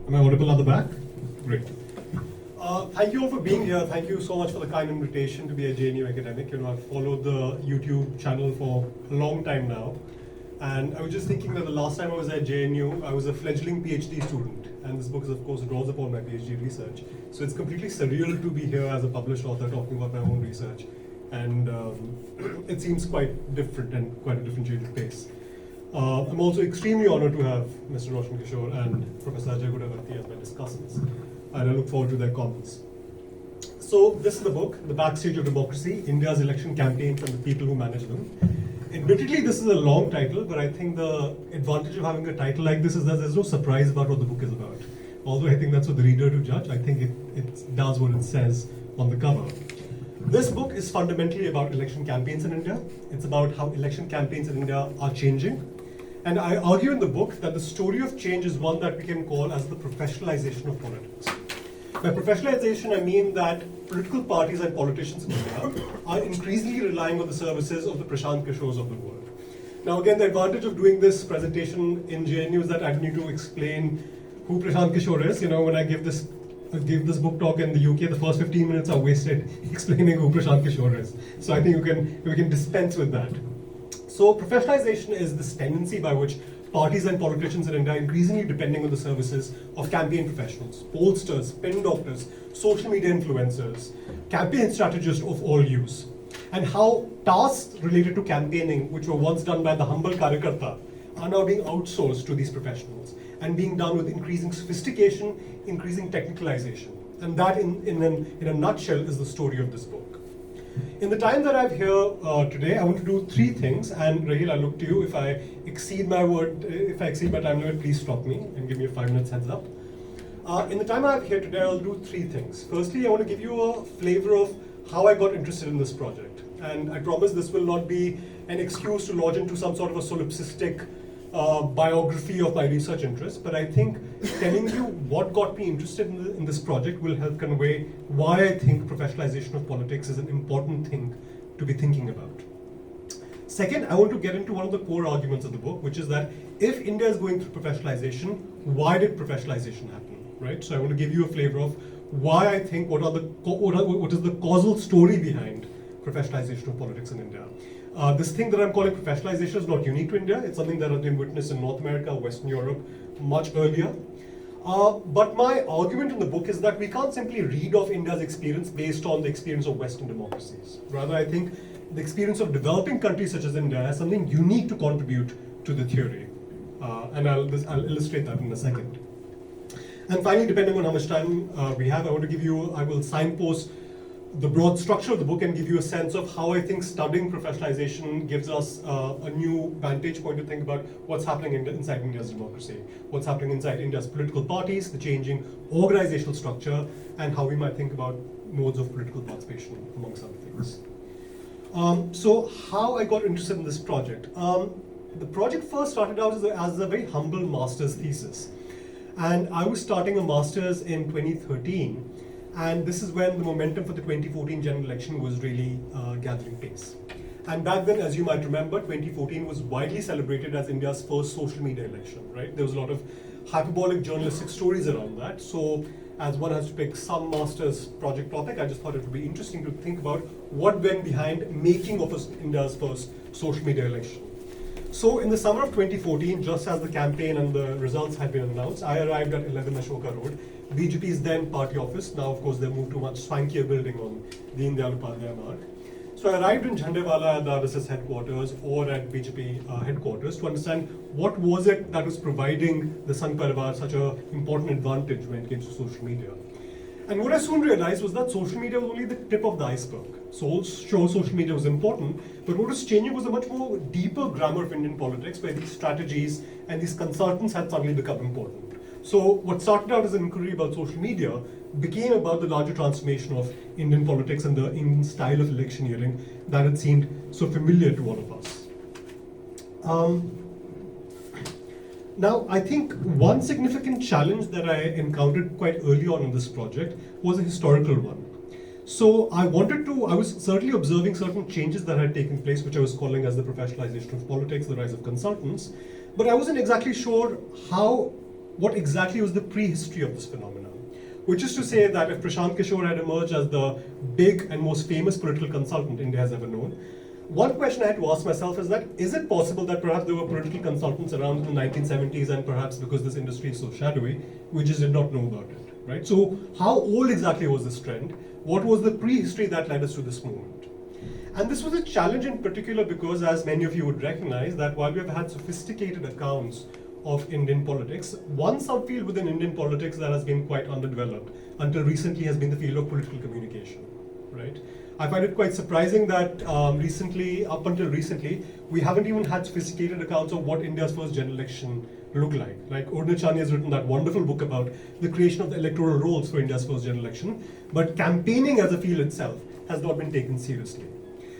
Am I audible at the back? Great. Thank you all for being here. Thank you so much for the kind invitation to be a JNU academic. I've followed the YouTube channel for a long time now. And I was just thinking that the last time I was at JNU, I was a fledgling PhD student. And this book, of course, draws upon my PhD research. So it's completely surreal to be here as a published author talking about my own research. And it seems quite different and quite a differentiated pace. I'm also extremely honored to have Mr. Roshan Kishore and Professor Ajay Gudavati as my discussants. And I look forward to their comments. So this is the book, The Backstage of Democracy, India's Election Campaigns and the People Who Manage Them. Admittedly, this is a long title, but I think the advantage of having a title like this is that there's no surprise about what the book is about. Although I think that's for the reader to judge, I think it does what it says on the cover. This book is fundamentally about election campaigns in India. It's about how election campaigns in India are changing. And I argue in the book that the story of change is one that we can call as the professionalization of politics. By professionalization, I mean that political parties and politicians in India are increasingly relying on the services of the Prashant Kishores of the world. Now again, the advantage of doing this presentation in JNU is that I don't need to explain who Prashant Kishore is. When I give this book talk in the UK, the first 15 minutes are wasted explaining who Prashant Kishore is. So I think we can dispense with that. So professionalization is this tendency by which parties and politicians in India are increasingly depending on the services of campaign professionals, pollsters, spin doctors, social media influencers, campaign strategists of all use. And how tasks related to campaigning, which were once done by the humble karyakarta, are now being outsourced to these professionals and being done with increasing sophistication, increasing technicalization. And that, in a nutshell, is the story of this book. In the time that I'm here today, I want to do three things. And Rahil, I look to you. If I exceed my time limit, please stop me and give me a 5 minutes heads up. In the time I have here today, I'll do three things. Firstly, I want to give you a flavor of how I got interested in this project. And I promise this will not be an excuse to lodge into some sort of a solipsistic biography of my research interests, but I think telling you what got me interested in this project will help convey why I think professionalization of politics is an important thing to be thinking about. Second, I want to get into one of the core arguments of the book, which is that if India is going through professionalization, why did professionalization happen, right? So I want to give you a flavor of why I think what is the causal story behind professionalization of politics in India. This thing that I'm calling professionalization is not unique to India. It's something that has been witnessed in North America, Western Europe, much earlier. But my argument in the book is that we can't simply read off India's experience based on the experience of Western democracies. Rather, I think the experience of developing countries such as India has something unique to contribute to the theory. And I'll illustrate that in a second. And finally, depending on how much time we have, I will signpost the broad structure of the book and give you a sense of how I think studying professionalization gives us a new vantage point to think about what's happening inside India's democracy, what's happening inside India's political parties, the changing organizational structure, and how we might think about modes of political participation, amongst other things. So how I got interested in this project. The project first started out as a very humble master's thesis. And I was starting a master's in 2013. And this is when the momentum for the 2014 general election was really gathering pace. And back then, as you might remember, 2014 was widely celebrated as India's first social media election, right? There was a lot of hyperbolic journalistic stories around that. So as one has to pick some master's project topic, I just thought it would be interesting to think about what went behind making of India's first social media election. So in the summer of 2014, just as the campaign and the results had been announced, I arrived at 11 Ashoka Road, BJP's then party office. Now, of course, they moved to a much swankier building on Deen Dayal Upadhyaya Marg. So I arrived in Jhandewala at the RSS headquarters or at BJP headquarters to understand what was it that was providing the Sangh Parivar such an important advantage when it came to social media. And what I soon realized was that social media was only the tip of the iceberg. So sure, social media was important, but what was changing was a much more deeper grammar of Indian politics where these strategies and these consultants had suddenly become important. So what started out as an inquiry about social media became about the larger transformation of Indian politics and the Indian style of electioneering that had seemed so familiar to all of us. Now, I think one significant challenge that I encountered quite early on in this project was a historical one. So I was certainly observing certain changes that had taken place, which I was calling as the professionalization of politics, the rise of consultants, but I wasn't exactly sure how what exactly was the prehistory of this phenomenon. Which is to say that if Prashant Kishore had emerged as the big and most famous political consultant India has ever known, one question I had to ask myself is that, is it possible that perhaps there were political consultants around in the 1970s, and perhaps because this industry is so shadowy, we just did not know about it, right? So how old exactly was this trend? What was the prehistory that led us to this moment? And this was a challenge in particular because, as many of you would recognize, that while we have had sophisticated accounts of Indian politics, one subfield within Indian politics that has been quite underdeveloped until recently has been the field of political communication, right? I find it quite surprising that up until recently, we haven't even had sophisticated accounts of what India's first general election looked like. Like Urna Chani has written that wonderful book about the creation of the electoral rolls for India's first general election, but campaigning as a field itself has not been taken seriously.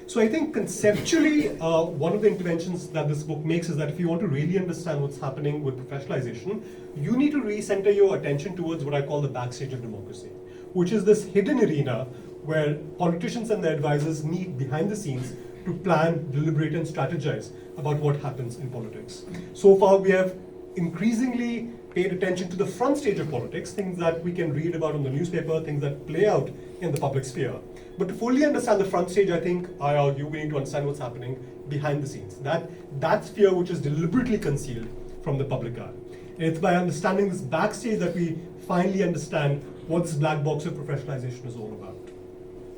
So I think conceptually, one of the interventions that this book makes is that if you want to really understand what's happening with professionalization, you need to recenter your attention towards what I call the backstage of democracy, which is this hidden arena where politicians and their advisors meet behind the scenes to plan, deliberate, and strategize about what happens in politics. So far, we have increasingly paid attention to the front stage of politics, things that we can read about in the newspaper, things that play out in the public sphere. But to fully understand the front stage, I argue, we need to understand what's happening behind the scenes. That sphere which is deliberately concealed from the public eye. And it's by understanding this backstage that we finally understand what this black box of professionalization is all about.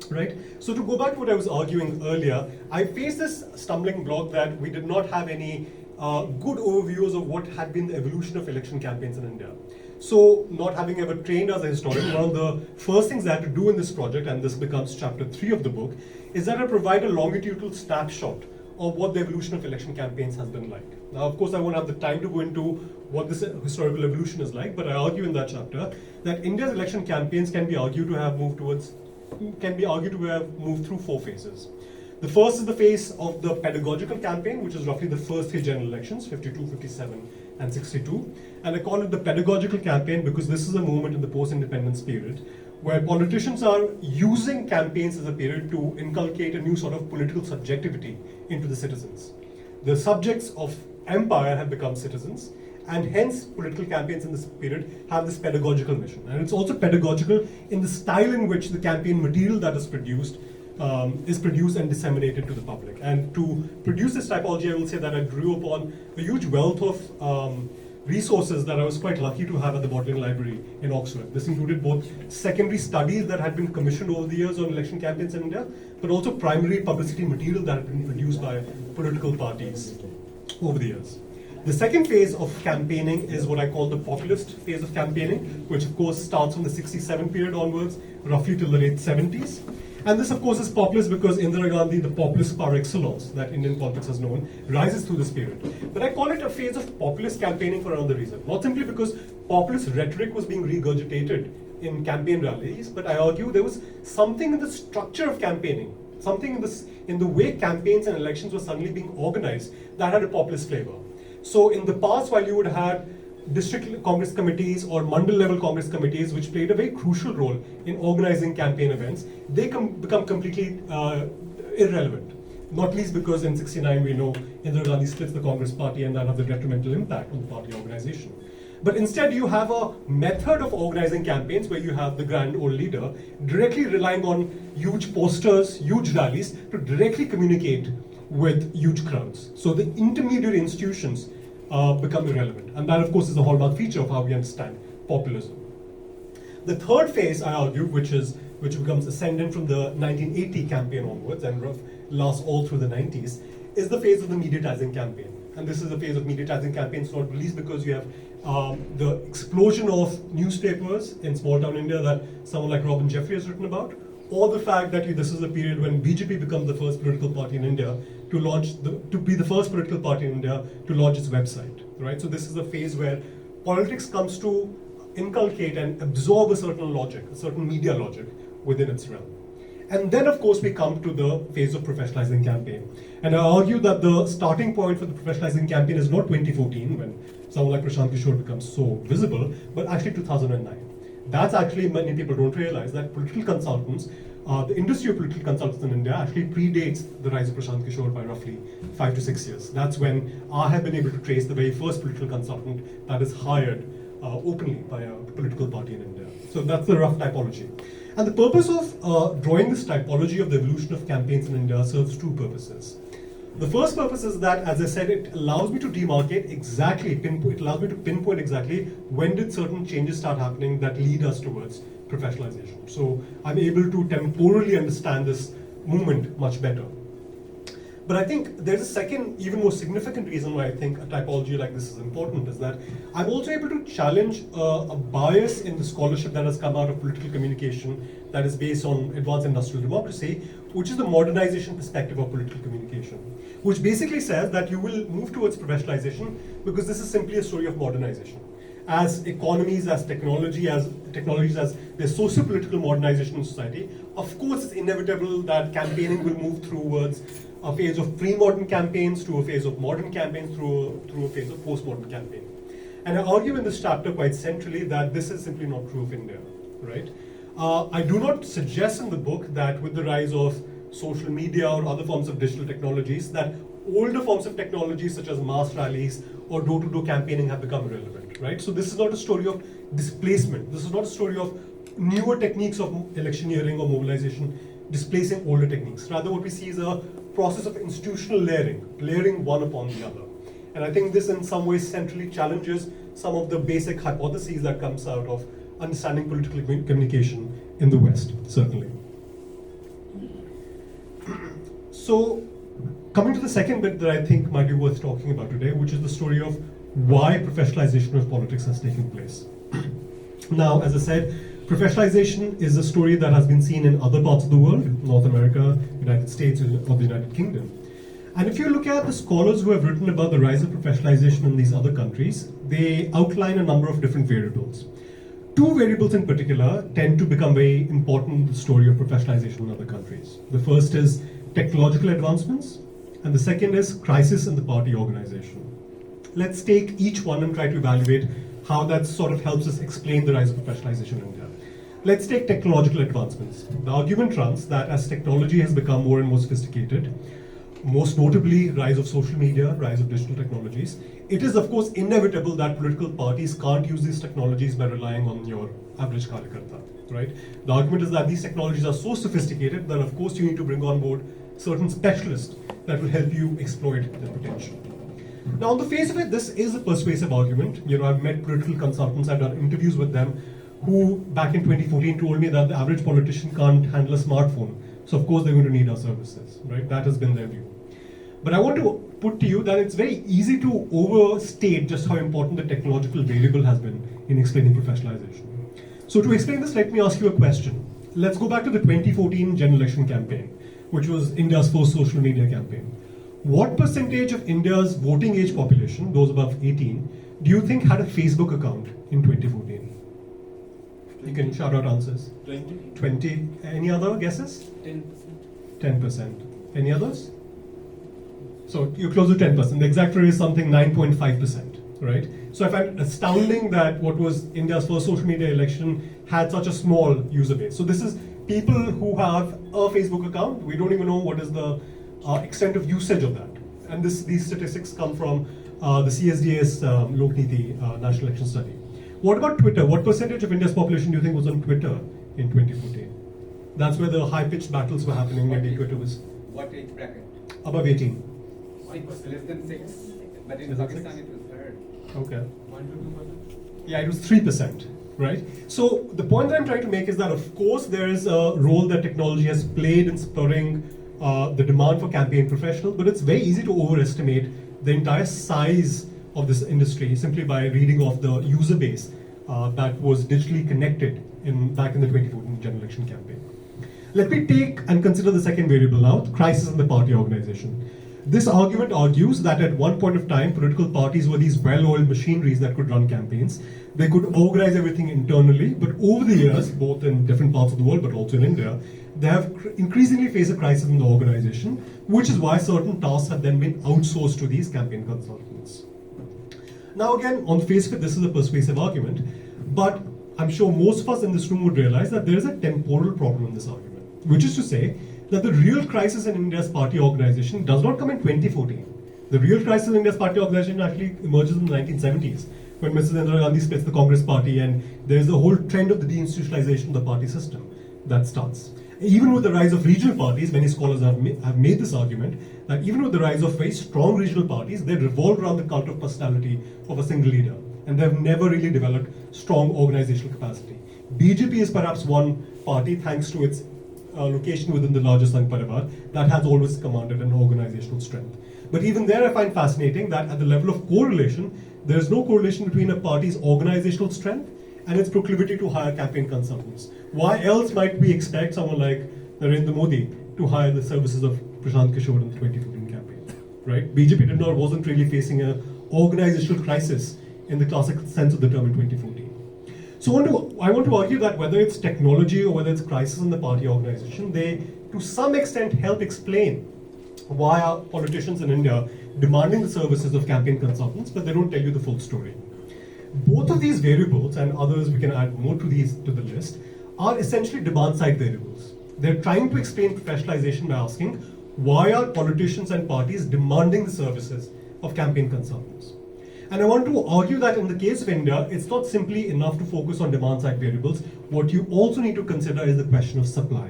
Right? So to go back to what I was arguing earlier, I faced this stumbling block that we did not have any good overviews of what had been the evolution of election campaigns in India. So, not having ever trained as a historian, one of the first things I had to do in this project, and this becomes chapter 3 of the book, is that I provide a longitudinal snapshot of what the evolution of election campaigns has been like. Now, of course, I won't have the time to go into what this historical evolution is like, but I argue in that chapter that India's election campaigns can be argued to have moved through 4 phases. The first is the phase of the pedagogical campaign, which is roughly the first 3 general elections, 52, 57, and 62. And I call it the pedagogical campaign because this is a moment in the post-independence period where politicians are using campaigns as a period to inculcate a new sort of political subjectivity into the citizens. The subjects of empire have become citizens, and hence political campaigns in this period have this pedagogical mission. And it's also pedagogical in the style in which the campaign material that is produced and disseminated to the public. And to produce this typology, I will say that I drew upon a huge wealth of resources that I was quite lucky to have at the Bodleian Library in Oxford. This included both secondary studies that had been commissioned over the years on election campaigns in India, but also primary publicity material that had been produced by political parties over the years. The second phase of campaigning is what I call the populist phase of campaigning, which of course starts from the 67 period onwards, roughly till the late 70s. And this, of course, is populist because Indira Gandhi, the populist par excellence that Indian politics has known, rises through this period. But I call it a phase of populist campaigning for another reason. Not simply because populist rhetoric was being regurgitated in campaign rallies, but I argue there was something in the structure of campaigning, something in the way campaigns and elections were suddenly being organized that had a populist flavor. So in the past, while you would have district Congress committees or mandal level Congress committees, which played a very crucial role in organizing campaign events, they become completely irrelevant. Not least because in 69 we know Indira Gandhi splits the Congress party and that has a detrimental impact on the party organization. But instead you have a method of organizing campaigns where you have the grand old leader directly relying on huge posters, huge rallies to directly communicate with huge crowds. So the intermediary institutions become irrelevant. And that, of course, is the hallmark feature of how we understand populism. The third phase, I argue, which becomes ascendant from the 1980 campaign onwards and lasts all through the 90s, is the phase of the mediatizing campaign. And this is a phase of mediatizing campaigns, not least because you have the explosion of newspapers in small-town India that someone like Robin Jeffrey has written about, or the fact that this is a period when BJP becomes the first political party in India to be the first political party in India to launch its website, right? So this is a phase where politics comes to inculcate and absorb a certain logic, a certain media logic within its realm. And then, of course, we come to the phase of professionalizing campaign. And I argue that the starting point for the professionalizing campaign is not 2014, when someone like Prashant Kishore becomes so visible, but actually 2009. That's actually, many people don't realize that political consultants, the industry of political consultants in India actually predates the rise of Prashant Kishore by roughly 5 to 6 years. That's when I have been able to trace the very first political consultant that is hired openly by a political party in India. So that's the rough typology. And the purpose of drawing this typology of the evolution of campaigns in India serves two purposes. The first purpose is that, as I said, it allows me to demarcate exactly, it allows me to pinpoint exactly when did certain changes start happening that lead us towards professionalization. So I'm able to temporally understand this movement much better. But I think there's a second, even more significant reason why I think a typology like this is important, is that I'm also able to challenge a bias in the scholarship that has come out of political communication that is based on advanced industrial democracy, which is the modernization perspective of political communication, which basically says that you will move towards professionalization because this is simply a story of modernization. As economies, as technologies, as the socio-political modernization in society, of course it's inevitable that campaigning will move towards a phase of pre-modern campaigns to a phase of modern campaigns through a phase of postmodern campaign. And I argue in this chapter quite centrally that this is simply not true of India, right? I do not suggest in the book that with the rise of social media or other forms of digital technologies, that older forms of technologies such as mass rallies or door-to-door campaigning have become irrelevant, right? So this is not a story of displacement. This is not a story of newer techniques of electioneering or mobilization displacing older techniques. Rather, what we see is a process of institutional layering one upon the other. And I think this in some ways centrally challenges some of the basic hypotheses that comes out of understanding political communication in the West, certainly. So, coming to the second bit that I think might be worth talking about today, which is the story of why professionalization of politics has taken place. Now, as I said, professionalization is a story that has been seen in other parts of the world, North America, United States, or the United Kingdom. And if you look at the scholars who have written about the rise of professionalization in these other countries, they outline a number of different variables. Two variables in particular tend to become very important in the story of professionalization in other countries. The first is technological advancements, and the second is crisis in the party organization. Let's take each one and try to evaluate how that sort of helps us explain the rise of professionalization in India. Let's take technological advancements. The argument runs that as technology has become more and more sophisticated, most notably rise of social media, rise of digital technologies, it is of course inevitable that political parties can't use these technologies by relying on your average karyakarta, right? The argument is that these technologies are so sophisticated that of course you need to bring on board certain specialists that will help you exploit their potential. Now on the face of it, this is a persuasive argument. You know, I've met political consultants, I've done interviews with them who back in 2014 told me that the average politician can't handle a smartphone. So of course they're going to need our services, right? That has been their view. But I want to put to you that it's very easy to overstate just how important the technological variable has been in explaining professionalization. So to explain this, let me ask you a question. Let's go back to the 2014 general election campaign, which was India's first social media campaign. What percentage of India's voting age population, those above 18, do you think had a Facebook account in 2014? You can shout out answers. 20. Any other guesses? 10%. 10%. Any others? So you're close to 10%. The exact figure is something 9.5%, right? So I find it astounding that what was India's first social media election had such a small user base. So this is people who have a Facebook account. We don't even know what is the extent of usage of that. And these statistics come from the CSDS Lok Niti National Election Study. What about Twitter? What percentage of India's population do you think was on Twitter in 2014? That's where the high-pitched battles were happening. Maybe Twitter was What age bracket? above 18. 6%, less than 6. But in Is it Pakistan 6? it was third. Okay. 1 to 2%. Yeah, it was 3%, right? So the point that I'm trying to make is that, of course, there is a role that technology has played in spurring the demand for campaign professionals, but it's very easy to overestimate the entire size of this industry simply by reading off the user base that was digitally connected back in the 2014 general election campaign. Let me take and consider the second variable now, the crisis in the party organization. This argument argues that at one point of time, political parties were these well-oiled machineries that could run campaigns. They could organize everything internally, but over the years, both in different parts of the world, but also in India, they have increasingly faced a crisis in the organization, which is why certain tasks have then been outsourced to these campaign consultants. Now again, on the face of it, this is a persuasive argument, but I'm sure most of us in this room would realize that there is a temporal problem in this argument, which is to say that the real crisis in India's party organization does not come in 2014. The real crisis in India's party organization actually emerges in the 1970s, when Mrs. Indira Gandhi splits the Congress party, and there's a whole trend of the deinstitutionalization of the party system that starts. Even with the rise of regional parties, many scholars have made this argument that even with the rise of very strong regional parties, they revolve around the cult of personality of a single leader, and they've never really developed strong organizational capacity. BJP is perhaps one party, thanks to its location within the larger Sangh Parivar, that has always commanded an organizational strength. But even there, I find fascinating that at the level of correlation, there is no correlation between a party's organizational strength and its proclivity to hire campaign consultants. Why else might we expect someone like Narendra Modi to hire the services of Prashant Kishore in the 2014 campaign? Right? BJP wasn't really facing an organizational crisis in the classic sense of the term in 2014. So I want to argue that whether it's technology or whether it's crisis in the party organization, they to some extent help explain why are politicians in India demanding the services of campaign consultants, but they don't tell you the full story. Both of these variables, and others we can add more to the list, are essentially demand-side variables. They're trying to explain professionalization by asking, why are politicians and parties demanding the services of campaign consultants? And I want to argue that in the case of India, it's not simply enough to focus on demand-side variables. What you also need to consider is the question of supply,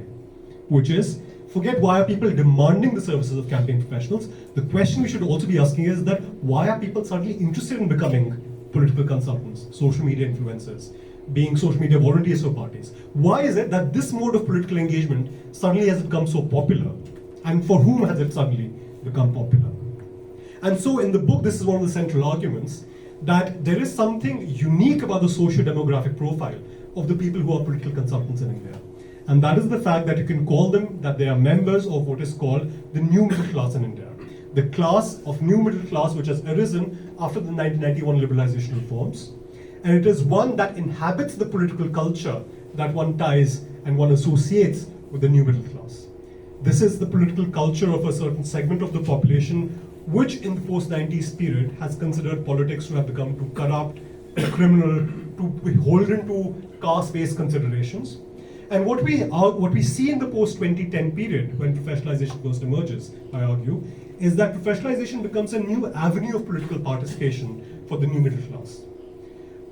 which is, forget why are people demanding the services of campaign professionals. The question we should also be asking is that why are people suddenly interested in becoming political consultants, social media influencers, being social media volunteers for parties? Why is it that this mode of political engagement suddenly has become so popular? And for whom has it suddenly become popular? And so in the book, this is one of the central arguments, that there is something unique about the socio-demographic profile of the people who are political consultants in India. And that is the fact that you can call them, that they are members of what is called the new middle class in India. The class of new middle class which has arisen after the 1991 liberalization reforms. And it is one that inhabits the political culture that one ties and one associates with the new middle class. This is the political culture of a certain segment of the population which in the post-90s period has considered politics to have become too corrupt, too criminal, too beholden to caste-based considerations. And what we see in the post-2010 period, when professionalization first emerges, I argue, is that professionalization becomes a new avenue of political participation for the new middle class.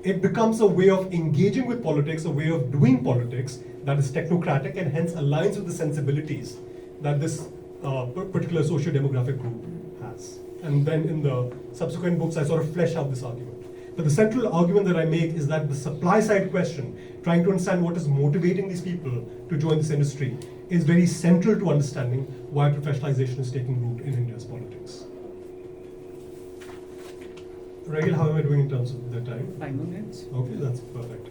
It becomes a way of engaging with politics, a way of doing politics that is technocratic and hence aligns with the sensibilities that this particular socio-demographic group has. And then in the subsequent books, I sort of flesh out this argument. But the central argument that I make is that the supply side question, trying to understand what is motivating these people to join this industry, is very central to understanding why professionalization is taking root in India's politics. Regil, how am I doing in terms of the time? 5 minutes. Okay, that's perfect.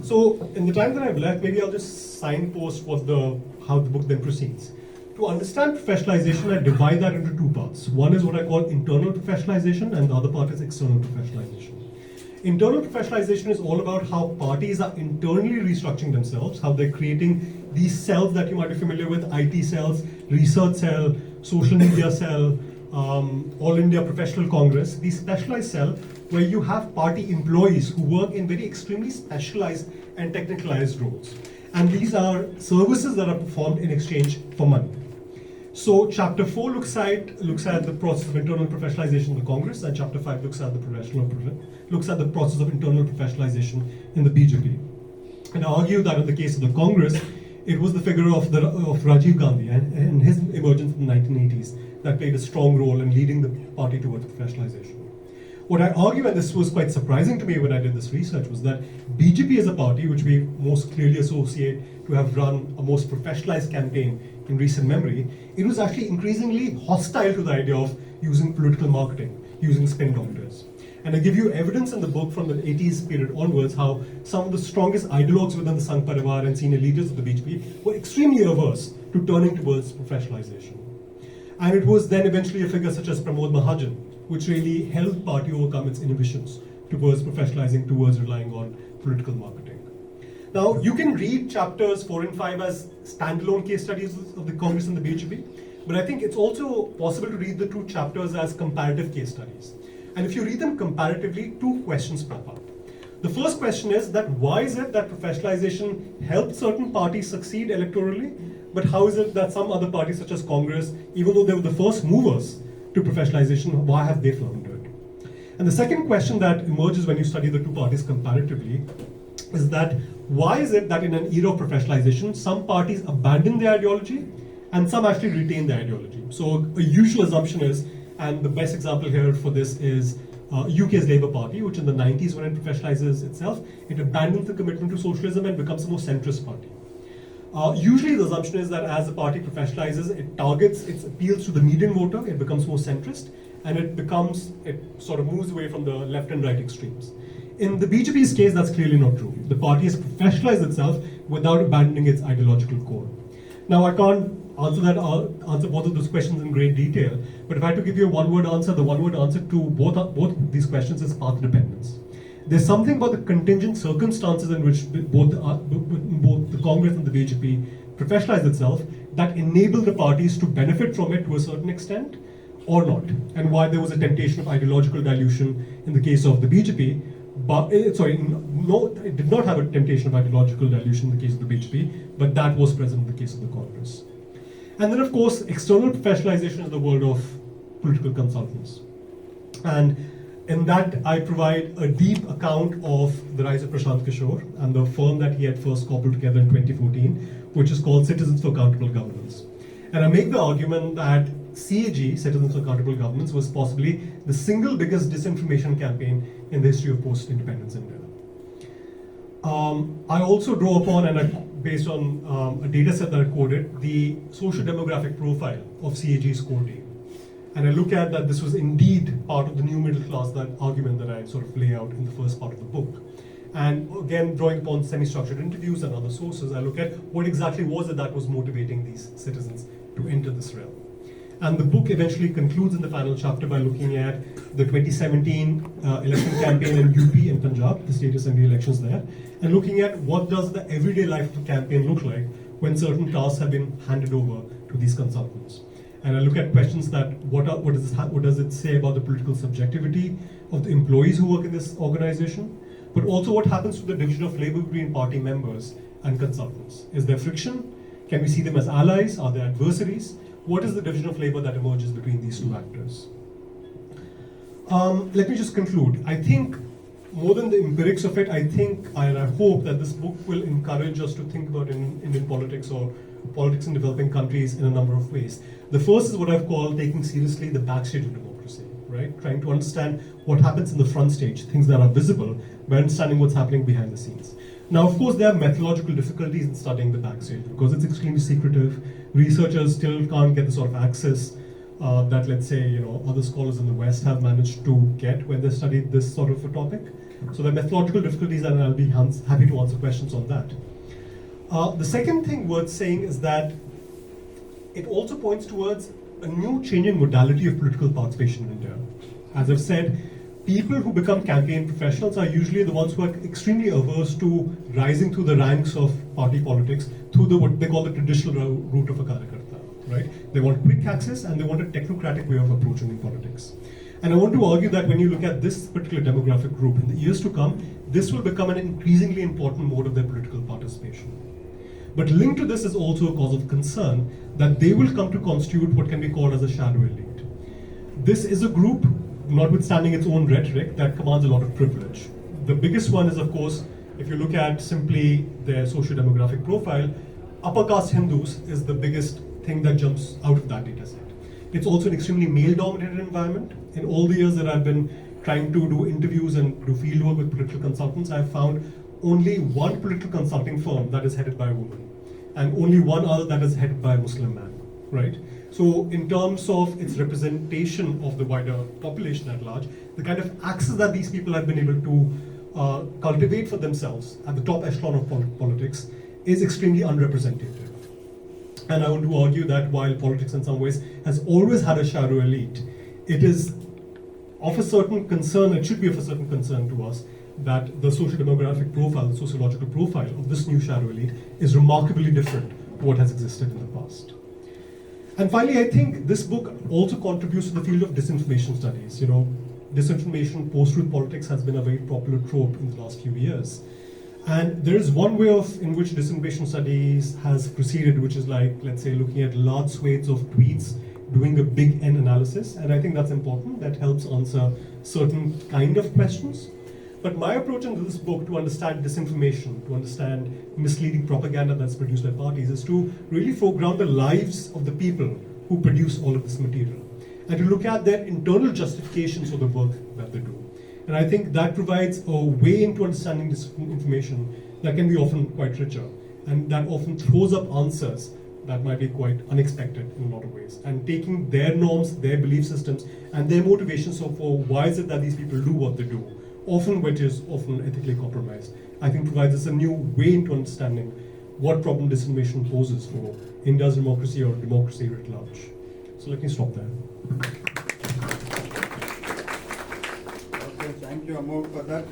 So in the time that I've left, maybe I'll just signpost how the book then proceeds. To understand professionalization, I divide that into two parts. One is what I call internal professionalization, and the other part is external professionalization. Internal professionalization is all about how parties are internally restructuring themselves, how they're creating these cells that you might be familiar with, IT cells, research cell, social media cell, All India Professional Congress, these specialized cells where you have party employees who work in very extremely specialized and technicalized roles. And these are services that are performed in exchange for money. So chapter 4 looks at the process of internal professionalization in the Congress, and chapter 5 looks at the process of internal professionalization in the BJP. And I argue that in the case of the Congress, it was the figure of Rajiv Gandhi and his emergence in the 1980s that played a strong role in leading the party towards professionalization. What I argue, and this was quite surprising to me when I did this research, was that BJP as a party, which we most clearly associate to have run a most professionalized campaign in recent memory, it was actually increasingly hostile to the idea of using political marketing, using spin doctors. And I give you evidence in the book from the 80s period onwards how some of the strongest ideologues within the Sangh Parivar and senior leaders of the BJP were extremely averse to turning towards professionalization. And it was then eventually a figure such as Pramod Mahajan, which really helped the party overcome its inhibitions towards professionalizing, towards relying on political marketing. Now, you can read chapters 4 and 5 as standalone case studies of the Congress and the BJP, but I think it's also possible to read the two chapters as comparative case studies. And if you read them comparatively, two questions pop up. The first question is that why is it that professionalization helped certain parties succeed electorally, but how is it that some other parties such as Congress, even though they were the first movers to professionalization, why have they floundered? And the second question that emerges when you study the two parties comparatively is that why is it that in an era of professionalization, some parties abandon their ideology and some actually retain their ideology? So a usual assumption is, and the best example here for this is UK's Labour Party, which in the 90s, when it professionalizes itself, it abandons the commitment to socialism and becomes a more centrist party. Usually the assumption is that as the party professionalizes, it targets its appeals to the median voter, it becomes more centrist, and it sort of moves away from the left and right extremes. In the BJP's case, that's clearly not true. The party has professionalized itself without abandoning its ideological core. Now, I can't answer both of those questions in great detail, but if I had to give you a one-word answer, the one-word answer to both these questions is path dependence. There's something about the contingent circumstances in which both the Congress and the BJP professionalized itself that enable the parties to benefit from it to a certain extent or not, and why there was a temptation of ideological dilution in the case of the BJP. But it did not have a temptation of ideological dilution in the case of the BJP, but that was present in the case of the Congress. And then, of course, external professionalization is the world of political consultants. And in that, I provide a deep account of the rise of Prashant Kishore and the firm that he had first cobbled together in 2014, which is called Citizens for Accountable Governance. And I make the argument that CAG, Citizens for Accountable Governance, was possibly the single biggest disinformation campaign in the history of post-independence India. I also draw upon, and based on a data set that I quoted, the social demographic profile of CAG's core team. And I look at that this was indeed part of the new middle class, that argument that I sort of lay out in the first part of the book. And again, drawing upon semi-structured interviews and other sources, I look at what exactly was it that was motivating these citizens to enter this realm. And the book eventually concludes in the final chapter by looking at the 2017 election campaign in UP and Punjab, the state assembly elections there, and looking at what does the everyday life of a campaign look like when certain tasks have been handed over to these consultants. And I look at questions that what does it say about the political subjectivity of the employees who work in this organization, but also what happens to the division of labor between party members and consultants. Is there friction? Can we see them as allies? Are they adversaries? What is the division of labor that emerges between these two actors? Let me just conclude. I think more than the empirics of it, I think and I hope that this book will encourage us to think about Indian politics or politics in developing countries in a number of ways. The first is what I've called taking seriously the backstage of democracy, right? Trying to understand what happens in the front stage, things that are visible, by understanding what's happening behind the scenes. Now, of course, there are methodological difficulties in studying the backstage because it's extremely secretive. Researchers still can't get the sort of access that, let's say, other scholars in the West have managed to get when they studied this sort of a topic. So there are methodological difficulties, and I'll be happy to answer questions on that. The second thing worth saying is that it also points towards a new changing modality of political participation in India. As I've said, people who become campaign professionals are usually the ones who are extremely averse to rising through the ranks of party politics through what they call the traditional route of a karyakarta, right? They want quick access and they want a technocratic way of approaching politics. And I want to argue that when you look at this particular demographic group in the years to come, this will become an increasingly important mode of their political participation. But linked to this is also a cause of concern that they will come to constitute what can be called as a shadow elite. This is a group, notwithstanding its own rhetoric, that commands a lot of privilege. The biggest one is, of course, if you look at simply their socio-demographic profile, upper caste Hindus is the biggest thing that jumps out of that data set. It's also an extremely male-dominated environment. In all the years that I've been trying to do interviews and do fieldwork with political consultants, I've found only one political consulting firm that is headed by a woman, and only one other that is headed by a Muslim man, right? So in terms of its representation of the wider population at large, the kind of access that these people have been able to cultivate for themselves at the top echelon of politics is extremely unrepresentative. And I want to argue that while politics in some ways has always had a shadow elite, it is of a certain concern, it should be of a certain concern to us, that the social demographic profile, the sociological profile of this new shadow elite is remarkably different to what has existed in the past. And finally, I think this book also contributes to the field of disinformation studies. Disinformation, post-truth politics has been a very popular trope in the last few years. And there is one way in which disinformation studies has proceeded, which is like, let's say, looking at large swathes of tweets doing a big N analysis, and I think that's important. That helps answer certain kind of questions. But my approach in this book to understand disinformation, to understand misleading propaganda that's produced by parties, is to really foreground the lives of the people who produce all of this material, and to look at their internal justifications for the work that they do. And I think that provides a way into understanding this information that can be often quite richer, and that often throws up answers that might be quite unexpected in a lot of ways. And taking their norms, their belief systems, and their motivations for why is it that these people do what they do, often which is often ethically compromised, I think provides us a new way into understanding what problem disinformation poses for India's democracy or democracy writ large. So let me stop there. Okay, thank you, Amogh, for that.